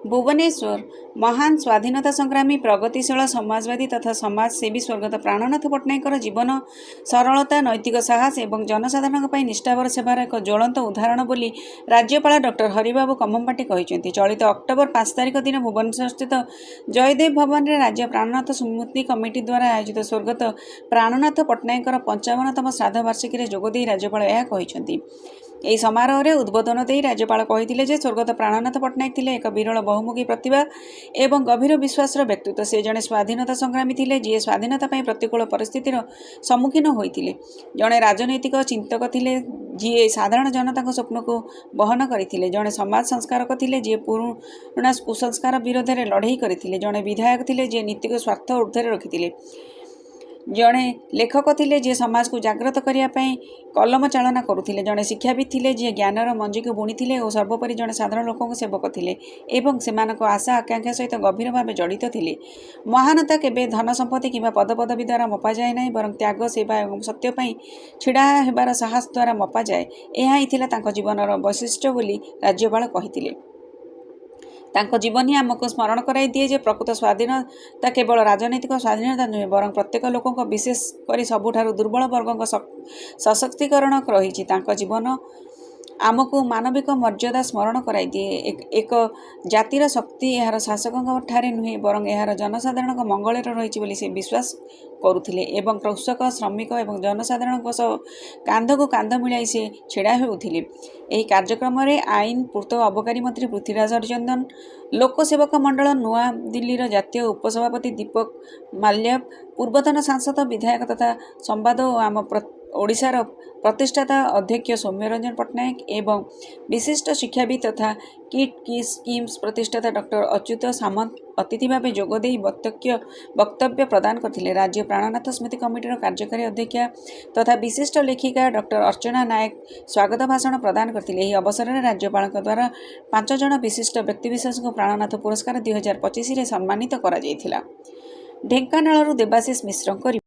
भुवनेश्वर महान स्वाधीनता संग्रामी प्रगतिशील समाजवादी तथा समाजसेवी स्वर्गत प्राणनाथ पट्टनायकर जीवन सरलता नैतिक साहस एवं जनसाधारण निष्ठावर सेवार एक ज्वलंत उदाहरण बोली राज्यपाल डॉक्टर हरिबाबू कम्मपाटी कहते। चलित अक्टोबर 5 तारिख दिन भुवनेश्वर स्थित जयदेव भवन में राज्य प्राणनाथ स्मृति कमिटी द्वारा आयोजित स्वर्गत प्राणनाथ पट्टनायकर 55तम श्राद्ध वार्षिकी जोगदे राज्यपाल यह कहते। यह समारोह में उद्बोधन दे राज्यपाल कहते स्वर्गत प्राणनाथ पट्टनायक थे एक विरल बहुमुखी प्रतिभा एवं गभीर विश्वासर व्यक्तित्व। से जड़े स्वाधीनता संग्रामी थे जी स्वाधीनता प्रतिकूल परिस्थितिर सम्मुखीन होते। जड़े राजनैतिक चिंतक थे जी साधारण जनता स्वप्न को बहन करते। जड़े समाज संस्कारक थे जी पुराणा कुसंस्कार विरोध में लड़ई करते। जड़े विधायक थे जी नीतिक स्वार्थ ऊर्ध्वे रखिते। जड़े लेखक थे जी समाज को जागृत करने कलम चालना करुले। जड़े शिक्षाविद थे जी ज्ञानर मंजी को बुणी और सर्वोपरि जड़े साधारण लोक सेवक थे एवं से आशा आकांक्षा सहित गभीर भाव जड़ित थे। महानता केबे धन संपत्ति कि पदपदवी द्वारा मपा जाए ना बर त्याग सेवा और सत्यपाई छिड़ा होबार साहस द्वारा मपा जाए। यह जीवनर वैशिष्ट्य बोली राज्यपाल कहते। तांको जीवन ही आमको स्मरण कराई दिए जे प्रकृत स्वाधीनता केवल राजनैतिक स्वाधीनता नुहे बर प्रत्येक लोक विशेषकर सबुठारु दुर्बल वर्ग सशक्तिकरण रही। जीवन आमको मानविक मर्यादा स्मरण कराई दिए। एक जातिर शक्ति यार शासकों ठारे नुहे बर यार जनसाधारण मंगल रही से विश्वास करुले एवं कृषक श्रमिक एवं जनसाधारण कांध को कांध मिलाई से छिड़ा होउथिले। एही कार्यक्रम में आईन पूर्त अबकारी मंत्री पृथ्वीराज हरिचंदन, लोकसेवक मंडल नुआ दिल्लीर जातीय उपसभापति दीपक माल्य, पूर्वतन सांसद विधायक तथा संवाद और आम ओडिशार प्रतिष्ठाता अध्यक्ष सौम्यरंजन पट्टनायक एवं विशिष्ट शिक्षाविद तथा किट की स्कीम्स प्रतिष्ठाता डॉक्टर अच्युत सामंत अतिथि भाव जोगदे वक्तव्य प्रदान करथिले। राज्य प्राणनाथ स्मृति कमिटीर कार्यकारी अध्यक्षा तथा विशिष्ट लेखिका डॉक्टर अर्चना नायक स्वागत भाषण प्रदान करथिले। एही अवसर में राज्यपाल द्वारा 5 जन विशिष्ट व्यक्तिविशेष को प्राणनाथ पुरस्कार 2025 में सम्मानित करा जायथिला। ढेंकानाळरू देवाशीष मिश्रଙ୍କ